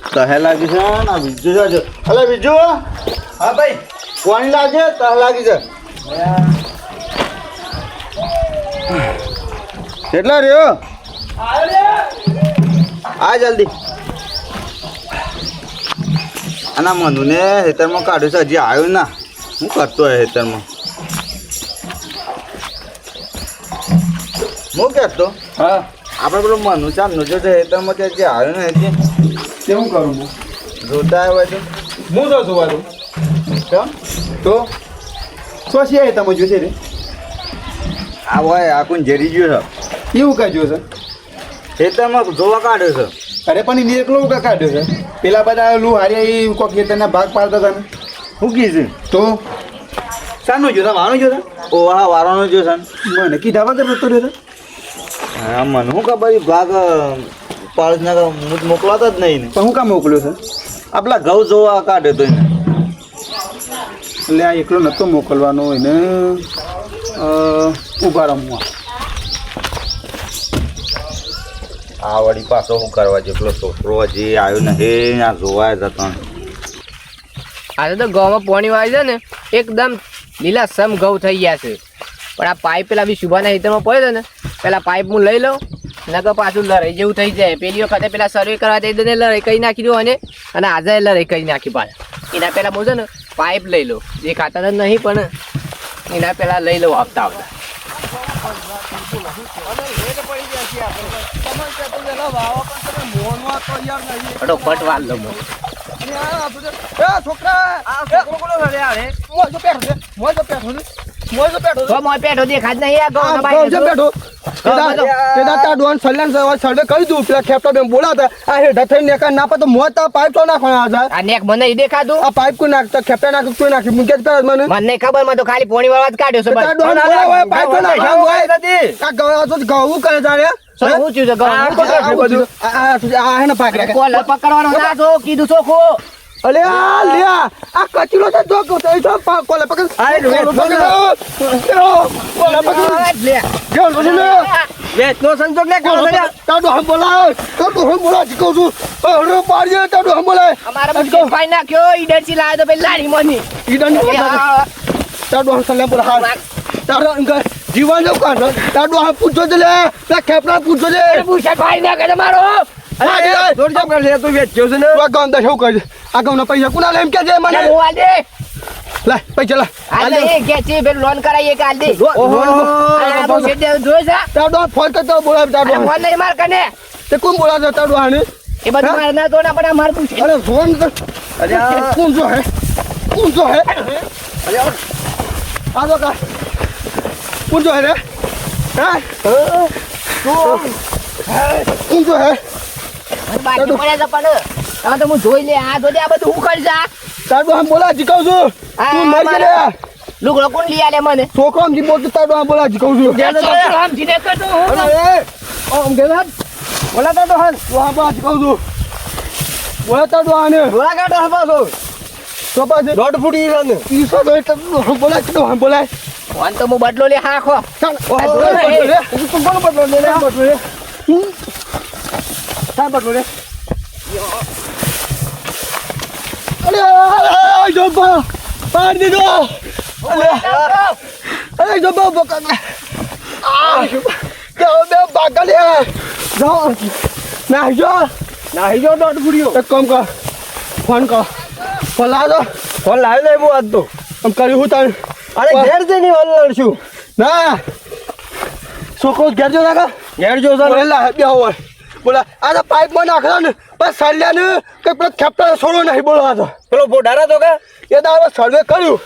તહે લાગી છે ના બીજું છે અલે બીજું હા ભાઈ કોણ લાગે તહે લાગી છે કેટલા રહ્યો આ જલ્દી આના મનુને હેતરમાં કાઢ્યું છે હજી આવ્યું ના હું કરતો હોય હેતરમાં હું કહેતો હા આપણે પેલું મનુ ચાંદનું જો છે હેતરમાં કે હજી આવ્યું ને હજી કેવું કરું હું જોતા આવ્યા છે હું તો જોવાનું કેમ તો શું છે તમે જોશે રે આ હોય આ કોણ ઝેરી ગયું એવું કઈ જોશે છે હેતરમાં જોવા કાઢ્યો છે અરે પણ એને એકલો કા કાઢ્યો છે પેલા બધા લુ હારિયા કોક ખેતરના ભાગ પાડતા હતા ને શું કીધું તો શાનું જોતા મારું જોતા ઓ હા વારવાનો જોશે મને કીધા વગર નતો રહ્યો હા મને શું ખબર ભાગ પાળના મોકલાતા જ નહીં ને પણ હું કામ મોકલ્યો છે આપલા ઘઉં જોવા કાઢ્યો તો એને એટલે આ એકલો નતો મોકલવાનો એને ઊભા રમવા આ વળી પાછો શું કરવા છે પેલો છોકરો હજી આવ્યો ને હે આ જોવા જતો આજે તો ઘઉંમાં પાણી વાળી છે ને એકદમ લીલા સમ ઘઉં થઈ ગયા છે પણ આ પાઇપ પેલા બી શુભાના હિતરમાં પડ્યો છે ને પેલા પાઇપ હું લઈ લઉં નકર પાછું લડાઈ જેવું થઈ જાય પેલી વખતે પેલા સર્વે કરવા દઈ દે લડાઈ કરી નાખી દો અને આજે લડાઈ કરી નાખી પાછા એના પહેલાં બોલ છે ને પાઇપ લઈ લો જે ખાતા તો નહીં પણ એના પહેલાં લઈ લઉં આવતા આવતા ફટોફટ વાર લો પેઠો દેખાત નહીં આ નેક મને નહીં દેખાતું આ પાઇપ કો નાખતા ખેપટા નાખ તું નાખી મૂકે મને મને નહીં ખબર મને તો ખાલી પોણી વાળવા જ કાઢ્યો છે બસ. આ ઘઉં કરે તારે શું થયું છે ઘઉં? કોલર પકડવાનો ના છો કીધું ચોખ્ખો અલે આ લે આ કચરો છે જો કો તો કોલે પકડ કોલે પકડ લે જો લે વેચનો સંજોગ ને કરો તાડો હમ બોલા જીકો છું અરે પાડીએ તાડો હમ બોલાય અમારા બસ ભાઈ નાખ્યો ઈડરસી લાવ્યો તો પેલી લાડી મોની ઈડન તાડો હમ સલે બોલા હા તારો અંગર જીવન જો કાઢ તાડો હમ પૂછો દે લે ના ખેપડા પૂછો દે પૂછે ભાઈ ના કરે મારો દોડ જામ કર લે તું વેચ્યો છે ને તું ગામ શું કર આ ગામના પૈસા કોના લે એમ કે છે મને મોવા દે લે પૈસા લે આ એ કે છે બે લોન કરાઈએ કાલ દે ઓહો આ પૂછે દે જોઈ જા તાડો ફોન કરતો બોલા તાડો ફોન નહીં માર કને તે કોણ બોલા તાડો આને એ બધું માર ના તો ના પણ માર પૂછે અરે ફોન કર અરે કોણ જો હે અરે આ તો કા કોણ જો હે રે હા કોણ જો હે બાકી પડ્યા છે પણ હવે તો હું જોઈ લે આ જો દે આ બધું હું કરી જા તાડો આમ બોલા જીકવ છું તું મરી જા લુગડો કોણ લઈ આલે મને છોકરો આમ જી બોલ તાડો આમ બોલા જીકવ છું આમ જીને કરતો હું અરે આમ ગેલા બોલા તાડો હાલ તું આમ બોલા જીકવ છું બોલા તાડો આને બોલા કાઢો હબો છો તો પાછે દોઢ ફૂટી ને ઈસો તો એટલે બોલા તો આમ બોલા ફોન તો હું બદલો લે હા ખો ચાલ તું કોણ બદલો લે બદલો લે ચાલ બદલો લે અરે જો પાર દીધો અરે જો બકા આ બે બાગલે જો નાહી જો દોડ ગુડિયો એક કામ કર ફોન લાવી લે હું આજ તો આમ કર્યું હું તારે અરે ઘેર જઈને લડશું ના છોકરો ઘેર જો નાખા ઘેર જો લા બે હોય બોલા આ તો પાઇપ માં નાખો ને બસ સળિયા ને કે પેલો ખેપટા છોડો નહીં બોલવા તો પેલો બોડારા તો કે એ દાવ સર્વે કર્યું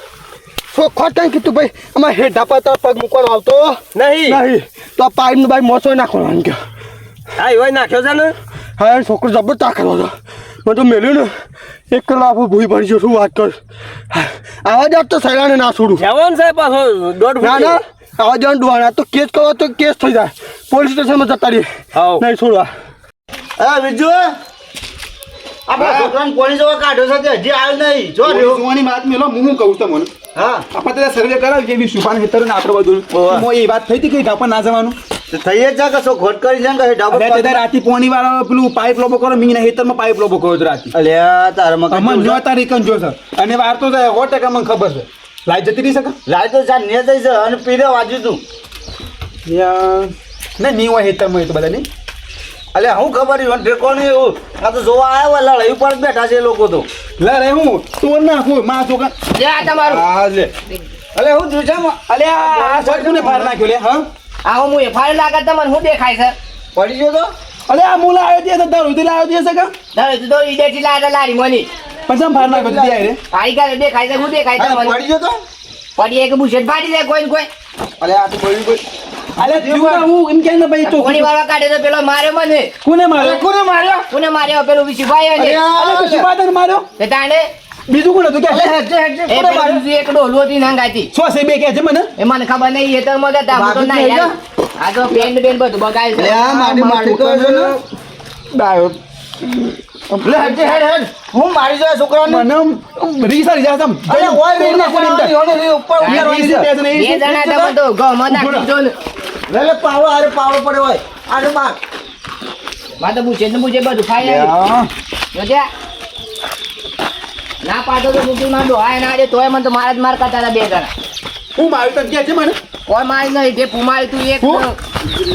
ચોખ્ખો કઈ કીધું ભાઈ આમાં હેઠા પર પગ મૂકવાનો આવતો નહીં તો પાઇપ નું ભાઈ મોચો નાખવાનો કે હા એવા નાખ્યો છે ને હા છોકરો જબર તાકતો હતો મેં તો મેલ્યું ને એક કલાક ભૂઈ પડી ગયો શું વાત કર આવા જ તો સૈલાને ના છોડું જવાન સાહેબ પાછો દોઢ ના ના આવા જવાનું ડુવાના તો કેસ કરો તો કેસ થઈ જાય પોલીસ સ્ટેશનમાં જતા રહીએ નહીં છોડવા હા બીજું આપણા છોકરાને કોની જવા કાઢ્યો છે હજી આવ્યો નહીં જો જોવાની વાત મેલો હું કહું તમને હા આપણે સર્વે કરાવ કે સુપાન હેતર ને આપણે બધું એ વાત થઈ હતી કે ઢાપા ના જવાનું તો થઈ જ જા કશો ખોટ કરી છે ને કે અરે તે રાતી પોણી વાળા પેલું પાઇપ લોબો કરો મીના હેતરમાં પાઇપ લોબો કરો રાતી અલ્યા તાર અમન જો તારી કન જો સર અને વાર તો જાય 100% મને ખબર છે લાઈટ જતી રહી શકે લાય તો ચાર ને જઈ છે અને પીરે વાજુ તું યા નહીં હોય હેતરમાં એ તો બધા નહીં અલ્યા હું ખબર ઈ ઠેકો નહીં એવું આ તો જોવા આવ્યા લડાઈ ઉપર જ બેઠા છે એ લોકો તો લે રે હું તું નાખું માં છોકરા લે આ તમારું હા લે અલે હું જોજામ અલે આ સટકુને ફાર નાખ્યો લે હા આવો હું એફઆઈઆર લાગે તમને શું દેખાય છે પડી ગયો તો અલે આ મુલા આવ્યો તે દારૂ થી લાવ્યો છે કે દરે તું તો ઈડેથી લાગે લારી મની પછી ફાર નાખ્યો તે આય રે આઈ ગાલે દેખાય છે શું દેખાય અરે તમને પડી ગયો તો પડી એક બુશેટ ફાડી દે કોઈ ને કોઈ અલે આ તો બોલી કોઈ અલે જીવડા હું એમ કે ને ભાઈ તો કોની વાળા કાઢે તો પેલો મારે મને કોને માર્યો કોને માર્યો કોને માર્યો પેલો વિશુભાઈ ને અલે તો શિવાદન માર્યો તે તાણે બીજું કોણ હતું કે હેડજે હેડજે એ કોને માર્યો પેલું એક ડોલું હતી નાંગાતી સો સે બે કે છે મને એ મને ખબર નહીં એ તો મગજ હતા હું તો ના યાર આ તો પેન બધું બગાડ છે અલ્યા માડી માડી તો છે ને ડાયો લે હેડજે હેડ હું મારી જાય છોકરાને મને રીસારી જા સમ અરે ઓય બે ના કોને ઉપર ઉતારવાની છે બે જણા તમે તો ગમો નાખી દો ને લે પાવડો અરે પાવડો પડ્યો હોય આને માર માં તો બુશેટ ને બુશેટ બધું ફાઈ જોજે ના પાડો તો મુકી માં ડોહાય ના દે તોય મને તો મારા જ માર કરતા હતા બે જણા હું માર્યો તને કે છે મને કોઈ મારી નહીં જે પુમારી તું એક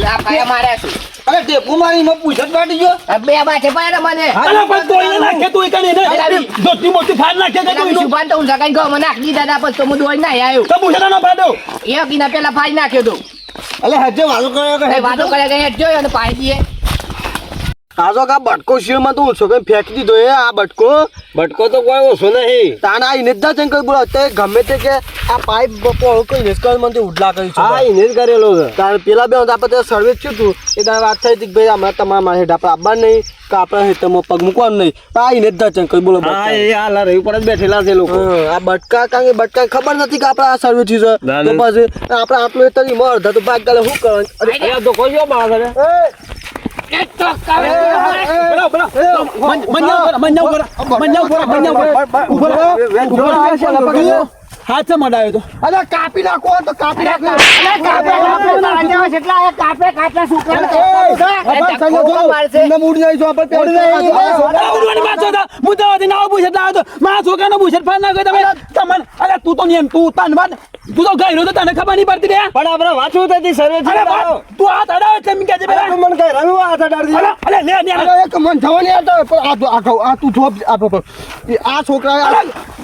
આ પાયા માર્યા છું અરે ટેપુ મારી માં પૂછત પાડી ગયો આ બે બાચે પાડ્યા મને અલે પણ તોય નાખે તું એકને ને જોતી મોટી ફાડ નાખે કે તું સુભાન તો હું સગાઈ ગયો મને નાખી દીધા હતા પછી તો હું દોઈ ના આવ્યો તો પૂછે ના પાડો એ કીના પેલા ફાડી નાખ્યો તો અલે હેડજે વાતો કર્યો એ વાતો કર્યા ગયા જોયો અને પાડી દઈએ આજો કા બટકો શિવમાં તો ઓછો કઈ ફેંકી દીધો એ આ બટકો તો કોઈ ઓછો નહીં તાના ઇને જ જંગ કઈ બોલો તે ગમે તે કે આ પાઇપ બપોળ કોઈ નિષ્કળ મને ઉડલા કરી છે હા ઇને જ કરેલો છે તાર પેલા બે આપણે સર્વિસ થયું તું એ તાર વાત થઈ હતી કે ભાઈ હમણાં તમારા હેડ આપણે આવવા નહીં કે આપણે હેતમાં પગ મૂકવાનું નહીં આ ઇને જ જંગ કઈ બોલો હા એ હાલા રહી પર જ બેઠેલા છે લોકો આ બટકા કાંગે બટકા ખબર નથી કે આપણે આ સર્વિસ છે તો પછી આપણે આટલું એ તરી મર તો ભાગ ગાલે શું કરવાનું અરે તો કોઈ જો બાળા હાથ મડાયો તો અરે કાપી નાખો તો કાપી નાખો તું તો નિયમ તું તનવાદ તું તો ગઈ તો તને ખબર નહીં પડતી રે પણ આપણે વાંચવું હતી સર્વે તું હાથ અડાવે કેમ કે છે મને કઈ રંગ હાથ અડાડી અરે લે ને એક મન જવાની આ આ તું જોબ આ છોકરા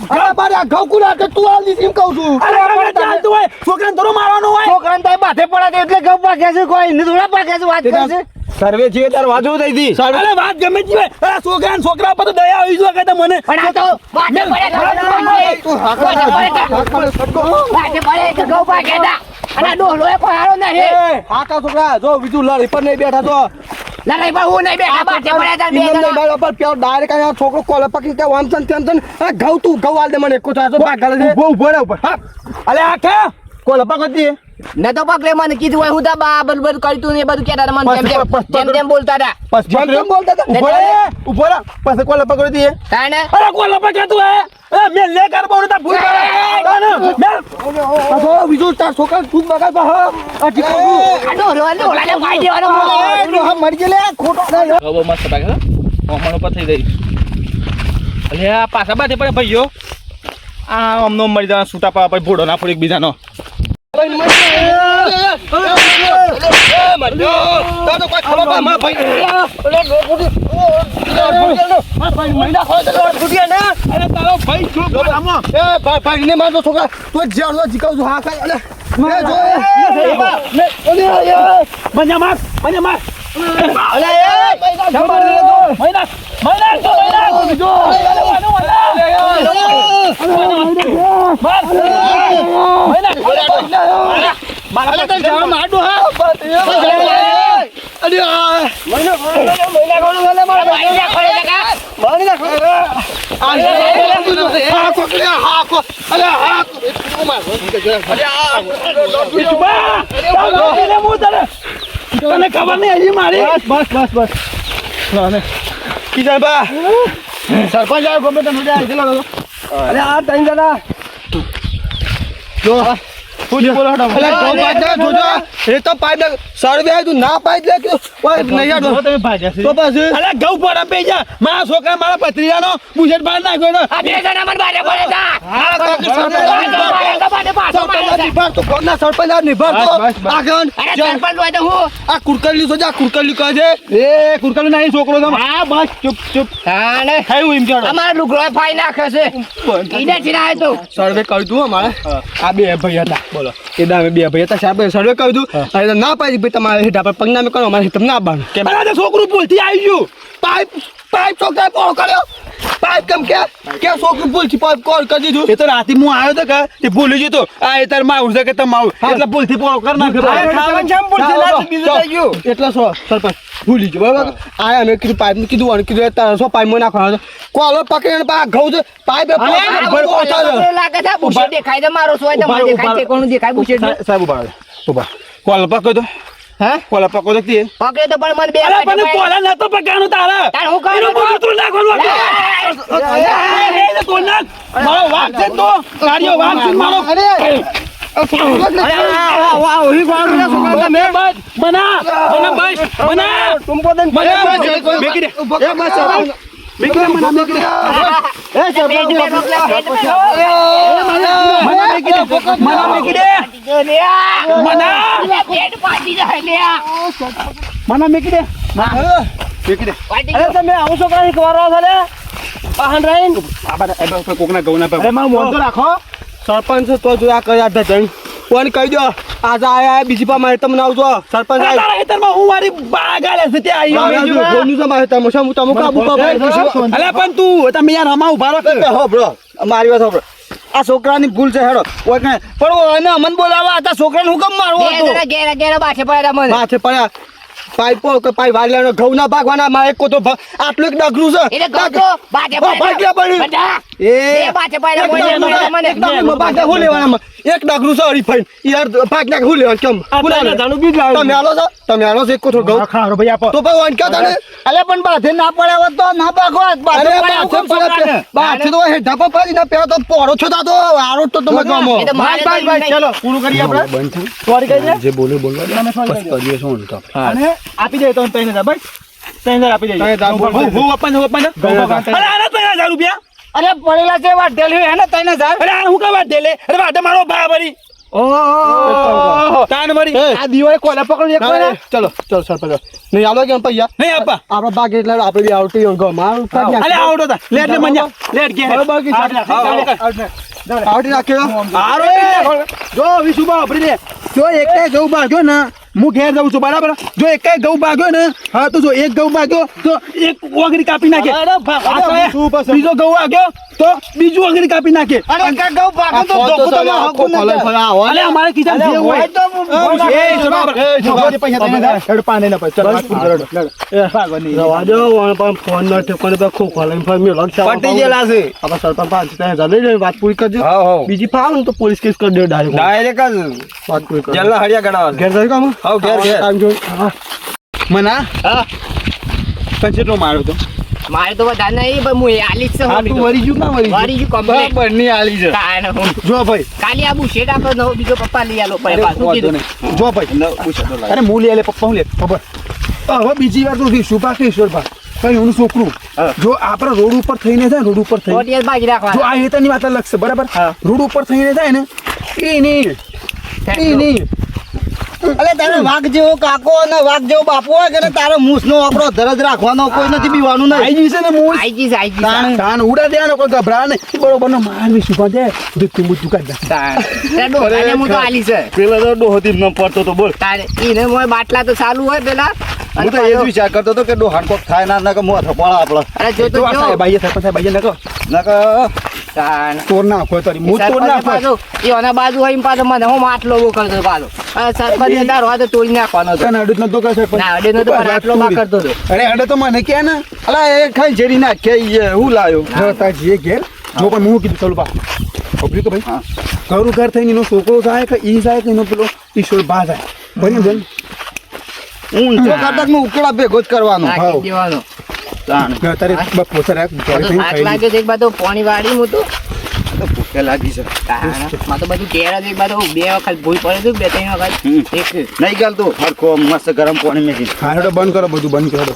અરે બારે આ ઘઉં કુલા કે તું આલી એમ કહું છું અરે ચાલતું હોય છોકરાને થોડું મારવાનું હોય છોકરાને તો માથે પડે એટલે ઘઉં પાકે છે કોઈ ને થોડા પાકે છે વાત કરે છે સર્વે છે તાર વાજવું થઈ હતી અરે વાત ગમે જ હોય આ છોકરા પર તો દયા આવી જો કે મને પણ આ તો વાતે પડે તું વાતે પડે કે ગૌ પાકેડા અને ડોલો એ કોઈ હારો નહીં હાકા છોકરા જો બીજું લડી પર નહીં બેઠા તો લડાઈ પર હું નહીં બેઠા વાતે પડે તાર બે જણા બાળો પર પ્યો ડાયરેક્ટ આ છોકરો કોલે પકડી કે વામસન તેમ આ ઘઉં તું ઘઉં આલ દે મને એકો ચાસો ભાગ ગાલે છે ઉભો રહે ઉપર હા અલે આ કે કોલે પકડી ન તો પકડે મને કીધું હોય હું તો બા બધું કરી તું ને એ બધું કેતા મને તેમ બોલતા હતા બસ જેમ બોલતા હતા ઉભો રહે પછી કોલે પકડી દીએ તાણે અરે કોલે પકડ તું એ મે લે કર બોલ તા ભૂલ કરે મે આ બીજું તાર છોકરા તું બગાડ પા આ ઠીક આડો રોવાનો ઓલાને વાઈ દેવાનો હા મરી ગયેલે ખોટો બહુ મસ્ત પાકે છે ઓમણો પર થઈ ગઈ અલે આ પાછા બાથે પડે ભાઈઓ આ અમનો મરી જવા છૂટા પા ભાઈ ભોડો ના ફોડ એક બીજાનો તને ખબર નહીં હજી મારી બસ બસ બસ કીધા બા સરપંચ આવ્યો ગમે તમે અરે આ ત્રણ જણા જો પૂછ બોલો જોજો એ તો પાઇપ સર્વે તું ના પાઇપ લે કે ઓય નહીં આડો તમે ભાગ્યા છે તો પછી અલા ઘઉં પડે પે જા મારા છોકરા મારા ભત્રીજાનો બુશેટ બહાર નાખ્યો ને આ બે જણા મને બારે પડે તા તો કોના સરપંચ નિભાર તો બસ, બસ. આગળ અરે સરપંચ હોય તો હું આ કુરકલી તો જા કુરકલી કહે છે એ કુરકલું નહીં છોકરો તો હા બસ ચૂપ ચૂપ હા ને થયું એમ ચાલો અમારા લુગડો ફાઈ નાખે છે ઈને ચીરાય તો સર્વે કર્યું તું અમારે આ બે ભાઈ હતા બોલો એ દામે બે ભાઈ હતા સાહેબ સર્વે કર્યું તું અને ના પાડી ભાઈ તમારે હેઠા પર પગનામે કરો અમારે તમને આવવાનું કે મારા છોકરું ભૂલથી આવી ગયું પાઇપ પાઇપ છોકરા પોળો કર્યો પાઇપ કેમ કે છોકરું ભૂલથી પાઇપ કોલ કરી દીધું એ તો રાતે હું આવ્યો તો કે તે ભૂલી ગયો તો આ એ તાર માવું છે કે તમારું એટલે ભૂલથી પોળો કરી નાખ્યો એટલે શું સરપંચ ભૂલી ગયો બરાબર આયા અમે કીધું પાઇપ નું કીધું અને કીધું તારે શું પાઇપ માં નાખવાનો કોલો પકડીને પા ઘઉં છે પાઇપ લાગે છે બુશેટ દેખાય છે મારો સોય તો મને દેખાય છે કોણ દેખાય બુશેટ સાહેબ ઉભા કોલ પકડો તો હા કોલ પકડો તે પકડે તો પણ મને બે અરે પણ કોલા નતો પકડવાનું તારા તાર હું કહું એનું બધું તું નાખવાનું તો નાખ મારો વાઘ છે તો ગાડીઓ વાઘ છે મારો તમે આવું છોકરા શીખવાડો છો ને વાહન રહીને કોકના ગૌના પર રાખો સરપંચ તો જોયા કર્યા ધજણ કોણ કહી દો આજે આયા બીજી પા મારે તમને આવજો સરપંચ તારા ખેતરમાં હું મારી બાગાલે છે ત્યાં અલે પણ તું તમે યાર હમા ઉભા રહો બ્રો મારી વાત સાંભળો આ છોકરાની ભૂલ છે હેડો કોઈ કઈ પણ એને અમન બોલાવા હતા છોકરાને હુકમ મારવો હતો ઘેરા ઘેરા બાઠે પડ્યા મને માથે પડ્યા પાઇપો કે પાઇપ વાળવાનો ઘઉં ના ભાગવાના મારે એક તો આટલું એક ડગરું છે એટલે કહો બાઠે ભાગ્યા પડ્યું બધા એ બે બાઠે પડ્યા મને ભાગ્યા હું લેવાના એક ડગરું છે હરીફાઈ યાર ભાગ્યા હું લેવાનું કેમ તમે આલો છો તમે આલો છો એક કોથળો ઘઉં ખારો ભાઈ આપો તો ભાઈ વાન ક્યાં તાને અલે પણ બાધે ના પડ્યા હોત તો ના ભાગો બાધે અરે પડ્યા બાથે હુકમ છોકરાને. બાથે તો હેઠા પર પાડી ના પેલા તો પોરો છો તો આરો તો તમે ગામો એ તો મારે તો એમ નહીં. ચલો પૂરું કરીએ આપણે સોરી કહી દે જે બોલે બોલવા અમે સોરી કરીએ શું તો અને આપી દે તો 3000 ભાઈ 3000 આપી દેજો હું આપણ અરે આના 3000 રૂપિયા અરે પડેલા છે વાઢેલી હે ને 3000 અરે આ હું કા વાત દેલે અરે વાડે મારો ભા ભરી તાન મરી આ દીવાય કોલા પકડી એક વાર ચલો ચલો સરપંચ નહીં આલો કેમ પૈયા નહીં આપા આપણો બાગ એટલે આપણે બી આવતી ગમાર અલે આવડો તા લેટ ને મંજા લેટ કે આવતી નાખ્યો આરો જો વિશુબા આપડી દે જો એકે ગૌ ભાગ્યો ને હું ઘેર જાઉં છું બરાબર જો એકે ગૌ ભાગ્યો ને હા તો જો એક ગૌ ભાગ્યો તો એક ઓગરી કાપી નાખે બીજો ગૌ ભાગ્યો તો બીજું ઓગરી કાપી નાખે અરે કા ગૌ ભાગો તો ધોકો તો ના હકુ ન અલે અમારે કિસાન જે હોય તો એ બરાબર પૈસા તમે હેડ પાને ના પૈસા ચલ એ ભાગો નહીં રવાજો પણ ફોન ન ઠેકોને પર ખો ખોલાઈને ફર મે લક્ષ પટી ગયેલા છે આપણે સરપંચ 5000 લઈ વાત પૂરી કરજો બીજી ફાવ ને તો પોલીસ કેસ કરી દે ડાયરેક્ટ ડાયરેક્ટ વાત પૂરી કરો જલ્લા હડિયા ગણાવા ઘેર જઈ કામ હાવ ઘેર ટાઈમ જોઈ મના હા કંચેટલો માર્યો તો મારે તો બધા નહીં પણ હું એ આલીશ છે આ તું મરી ગયું ના મરી વારી ગયું કમ્પ્લીટ બરની આલી છે કાને હું જો ભાઈ કાલી આ બુશેટ આપણો નવો બીજો પપ્પા લઈ આલો પડે પાછું કીધું જો ભાઈ અરે હું લે પપ્પા હું લે ખબર હવે બીજી વાર તો વિશુભા કે ઈશ્વરભા કઈ હું છોકરું જો આપણે રોડ ઉપર થઈને જાય રોડ ઉપર થઈ ઓડિયન્સ બાજી જો રાખવા આ હેતરની વાત અલગ છે બરાબર રોડ ઉપર થઈને જાય ને એ નહીં અલે તારે વાઘ જેવો કાકો અને વાઘ જેવો બાપુ હોય કે તારે મૂસનો આપણો ધરજ રાખવાનો કોઈ નથી બીવાનું નહીં આઈ જશે ને મૂળ આઈ જી તાન ઉડા દે ને કોઈ ગભરા નહીં બરોબર નો માર વિશુભા દે તું મુદ્દુ કાઢ દે તારે હું તો આલી છે પેલા તો ડોહતી ન પડતો તો બોલ તારે ઈને મોય બાટલા તો ચાલુ હોય પેલા હું તો એ જ વિચાર કરતો હતો કે ડોહાન કોક થાય ના કે મોં થપાળા આપણા અરે જો તો જો ભાઈ નકો ના તાન તોર નાખો તારી હું તોડ નાખો એ ઓના બાજુ હોય એમ પાછો મને હું માટલો બહુ કરતો પાછો સરપંચ ને તારો હાથે તોડી નાખવાનો હતો તને અડું નતો કશે ના અડે નો તો માટલો બા કરતો હતો અરે અડે તો મને કે ને અલા એ ખાઈ જેરી નાખે હું લાયો જો તાર જે ઘેર જો પણ હું કીધું ચાલુ બા ખબર તો ભાઈ ઘરું ઘર થઈને એનો છોકરો જાય કે ઈ જાય કે એનો પેલો ઈશ્વર બા જાય બરાબર બેન હું તો કાટક નો ઉકેલા ભેગો જ કરવાનો નાખી દેવાનો તારે બપોર રાખ ઘરે થઈને આગ ખાઈ લાગે છે એક બાજુ પાણી વાળી હું તો તો ભૂખે લાગી છે માં તો બધું ઘેર જ એક બાજુ 2 વખત ભૂલ પડે છે 2-3 વખત એક નહીં ગાલતું હરખો મસ્ત ગરમ પાણી મેં હા હેડો બંધ કરો બધું બંધ કરો